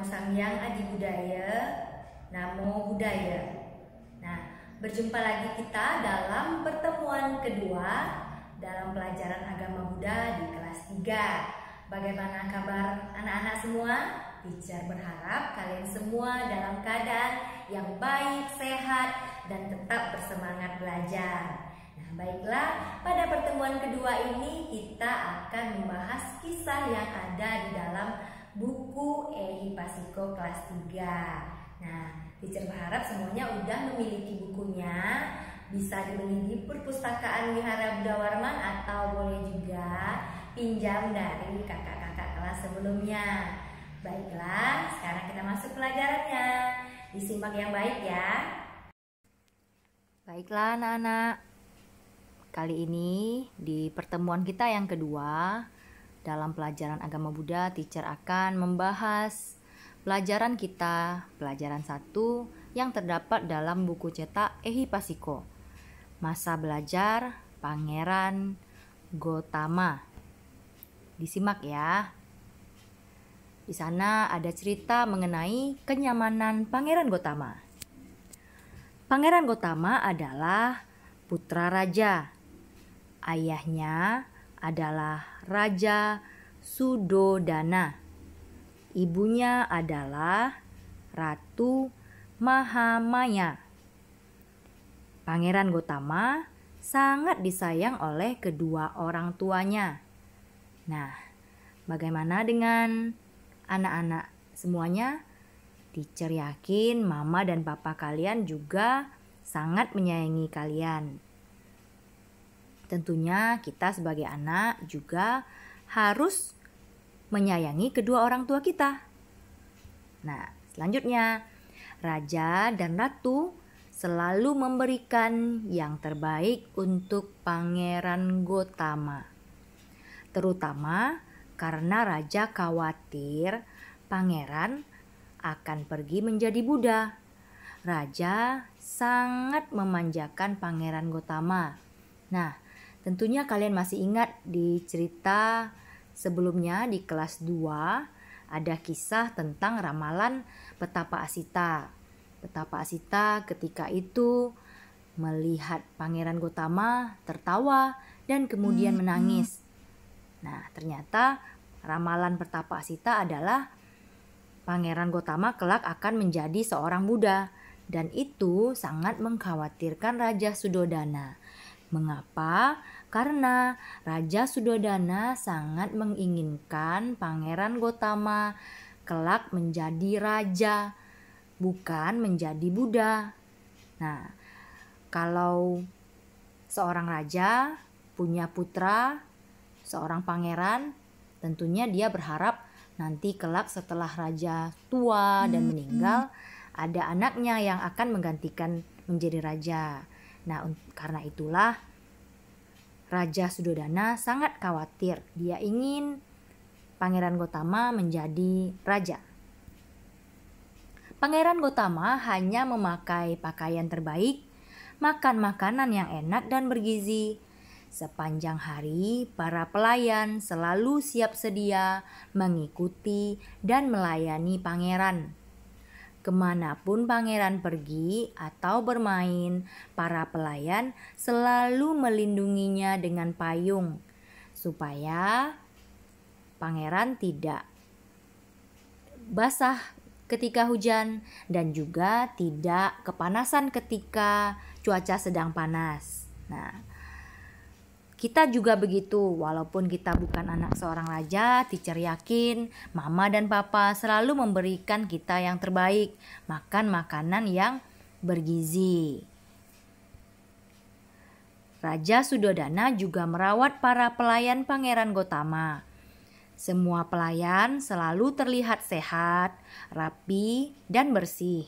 Samgyang Adi Budaya, Namo Buddhaya. Nah, berjumpa lagi kita dalam pertemuan kedua dalam pelajaran agama Buddha di kelas 3. Bagaimana kabar anak-anak semua? Teacher berharap kalian semua dalam keadaan yang baik, sehat, dan tetap bersemangat belajar. Nah, baiklah, pada pertemuan kedua ini kita akan membahas kisah yang ada di dalam buku Ehipasiko kelas 3. Nah, teacher berharap semuanya udah memiliki bukunya. Bisa dibeli di perpustakaan Wihara Buddha Warman atau boleh juga pinjam dari kakak-kakak kelas sebelumnya. Baiklah, sekarang kita masuk pelajarannya. Disimak yang baik ya. Baiklah anak-anak, kali ini di pertemuan kita yang kedua dalam pelajaran agama Buddha, teacher akan membahas pelajaran kita, pelajaran 1 yang terdapat dalam buku cetak Ehipasiko, Masa Belajar Pangeran Gotama. Disimak ya. Di sana ada cerita mengenai kenyamanan Pangeran Gotama. Pangeran Gotama adalah putra raja. Ayahnya adalah Raja Sudodana. Ibunya adalah Ratu Mahamaya. Pangeran Gotama sangat disayang oleh kedua orang tuanya. Nah, bagaimana dengan anak-anak semuanya? Teacher yakin mama dan papa kalian juga sangat menyayangi kalian. Tentunya kita sebagai anak juga harus menyayangi kedua orang tua kita. Nah, selanjutnya, raja dan ratu selalu memberikan yang terbaik untuk Pangeran Gotama. Terutama karena raja khawatir pangeran akan pergi menjadi Buddha. Raja sangat memanjakan Pangeran Gotama. Nah, tentunya kalian masih ingat di cerita sebelumnya di kelas 2 ada kisah tentang ramalan Petapa Asita. Petapa Asita ketika itu melihat Pangeran Gotama tertawa dan kemudian menangis. Nah, ternyata ramalan Petapa Asita adalah Pangeran Gotama kelak akan menjadi seorang Buddha, dan itu sangat mengkhawatirkan Raja Sudodana. Mengapa? Karena Raja Sudodana sangat menginginkan Pangeran Gotama kelak menjadi raja, bukan menjadi Buddha. Nah, kalau seorang raja punya putra, seorang pangeran, tentunya dia berharap nanti kelak setelah raja tua dan meninggal, ada anaknya yang akan menggantikan menjadi raja. Nah, karena itulah Raja Sudodana sangat khawatir. Dia ingin Pangeran Gotama menjadi raja. Pangeran Gotama hanya memakai pakaian terbaik, makan makanan yang enak dan bergizi. Sepanjang hari, para pelayan selalu siap sedia mengikuti dan melayani pangeran. Kemanapun pangeran pergi atau bermain, para pelayan selalu melindunginya dengan payung, supaya pangeran tidak basah ketika hujan dan juga tidak kepanasan ketika cuaca sedang panas. Nah, kita juga begitu, walaupun kita bukan anak seorang raja, teacher yakin mama dan papa selalu memberikan kita yang terbaik, makan makanan yang bergizi. Raja Sudodana juga merawat para pelayan Pangeran Gotama. Semua pelayan selalu terlihat sehat, rapi, dan bersih.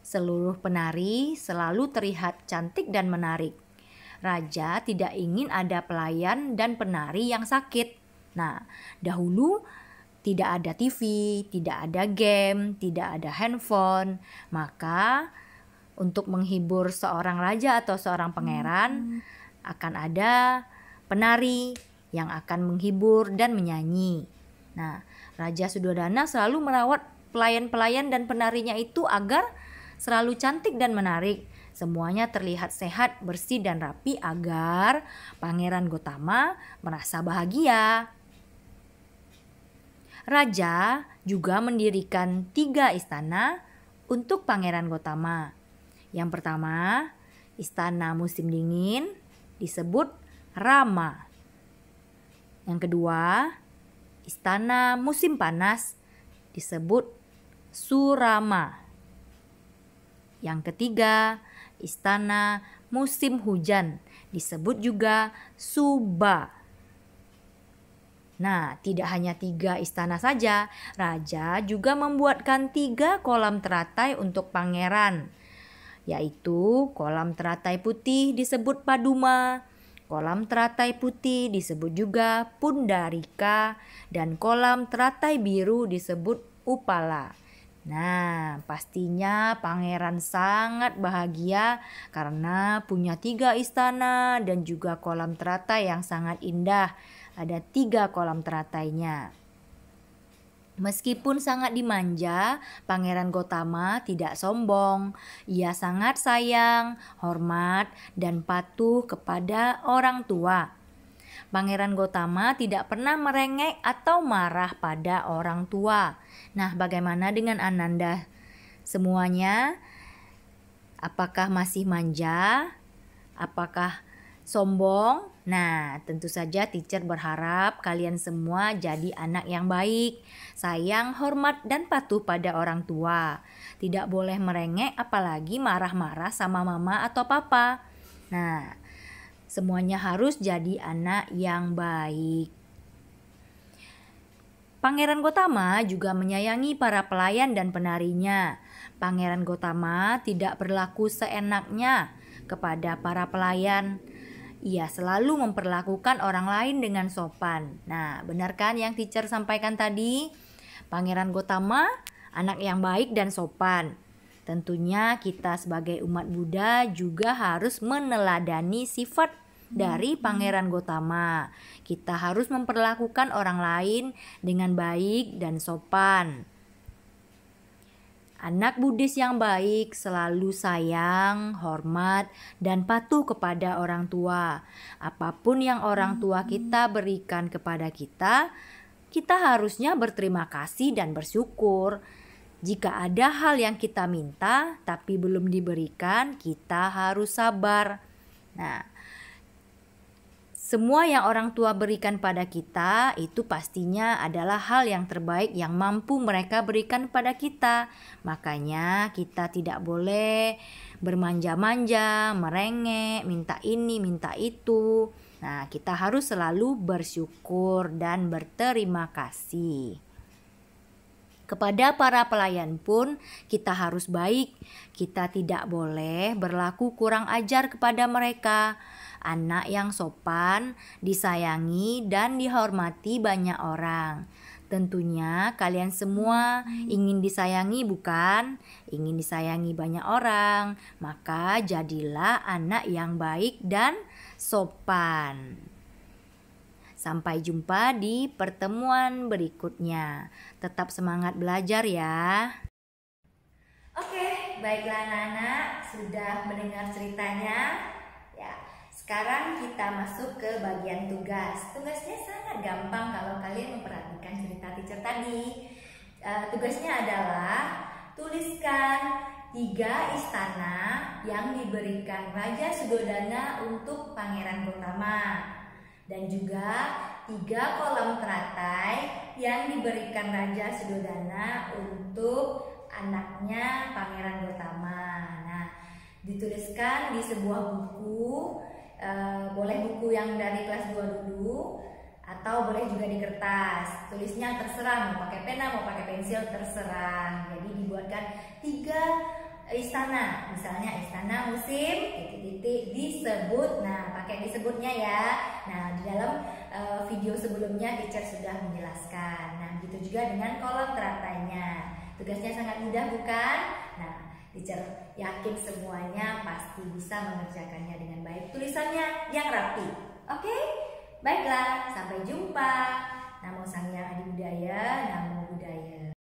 Seluruh penari selalu terlihat cantik dan menarik. Raja tidak ingin ada pelayan dan penari yang sakit. Nah, dahulu tidak ada TV, tidak ada game, tidak ada handphone. Maka untuk menghibur seorang raja atau seorang pangeran akan ada penari yang akan menghibur dan menyanyi. Nah, Raja Sudodana selalu merawat pelayan-pelayan dan penarinya itu agar selalu cantik dan menarik. Semuanya terlihat sehat, bersih, dan rapi agar Pangeran Gotama merasa bahagia. Raja juga mendirikan 3 istana untuk Pangeran Gotama. Yang pertama, istana musim dingin disebut Rama. Yang kedua, istana musim panas disebut Surama. Yang ketiga, istana musim hujan disebut juga Suba. Nah, tidak hanya 3 istana saja, raja juga membuatkan 3 kolam teratai untuk pangeran, yaitu kolam teratai putih disebut Paduma, kolam teratai putih disebut juga Pundarika, dan kolam teratai biru disebut Upala. Nah, pastinya pangeran sangat bahagia karena punya 3 istana dan juga kolam teratai yang sangat indah. Ada 3 kolam teratainya. Meskipun sangat dimanja, Pangeran Gotama tidak sombong. Ia sangat sayang, hormat, dan patuh kepada orang tua. Pangeran Gotama tidak pernah merengek atau marah pada orang tua. Nah, bagaimana dengan Ananda? Semuanya, apakah masih manja? Apakah sombong? Nah, tentu saja teacher berharap kalian semua jadi anak yang baik, sayang, hormat, dan patuh pada orang tua. Tidak boleh merengek apalagi marah-marah sama mama atau papa. Nah, semuanya harus jadi anak yang baik. Pangeran Gotama juga menyayangi para pelayan dan penarinya. Pangeran Gotama tidak berlaku seenaknya kepada para pelayan. Ia selalu memperlakukan orang lain dengan sopan. Nah, benar kan yang teacher sampaikan tadi? Pangeran Gotama anak yang baik dan sopan. Tentunya kita sebagai umat Buddha juga harus meneladani sifat dari Pangeran Gotama. Kita harus memperlakukan orang lain dengan baik dan sopan. Anak Buddhis yang baik selalu sayang, hormat, dan patuh kepada orang tua. Apapun yang orang tua kita berikan kepada kita, kita harusnya berterima kasih dan bersyukur. Jika ada hal yang kita minta tapi belum diberikan, kita harus sabar. Nah, semua yang orang tua berikan pada kita itu pastinya adalah hal yang terbaik yang mampu mereka berikan pada kita. Makanya kita tidak boleh bermanja-manja, merengek, minta ini, minta itu. Nah, kita harus selalu bersyukur dan berterima kasih. Kepada para pelayan pun kita harus baik. Kita tidak boleh berlaku kurang ajar kepada mereka. Anak yang sopan, disayangi, dan dihormati banyak orang. Tentunya kalian semua ingin disayangi bukan? Ingin disayangi banyak orang. Maka jadilah anak yang baik dan sopan. Sampai jumpa di pertemuan berikutnya. Tetap semangat belajar ya. Oke, baiklah anak-anak, sudah mendengar ceritanya. Ya, sekarang kita masuk ke bagian tugas. Tugasnya sangat gampang kalau kalian memperhatikan cerita teacher tadi. Tugasnya adalah tuliskan 3 istana yang diberikan Raja Suddhodana untuk Pangeran Gotama. Dan juga 3 kolam teratai yang diberikan Raja Suddhodana untuk anaknya Pangeran Gotama. Nah, dituliskan di sebuah buku, boleh buku yang dari kelas 2 dulu, atau boleh juga di kertas. Tulisnya terserah, mau pakai pena, mau pakai pensil, terserah. Jadi dibuatkan 3 istana, misalnya istana musim titik-titik disebut. Nah, pakai disebutnya ya. Nah, di dalam video sebelumnya teacher sudah menjelaskan. Nah, begitu juga dengan kolam teratainya. Tugasnya sangat mudah bukan? Nah, teacher yakin semuanya pasti bisa mengerjakannya dengan baik. Tulisannya yang rapi. Oke? Baiklah, sampai jumpa. Namo Sang Hyang Adi Budaya.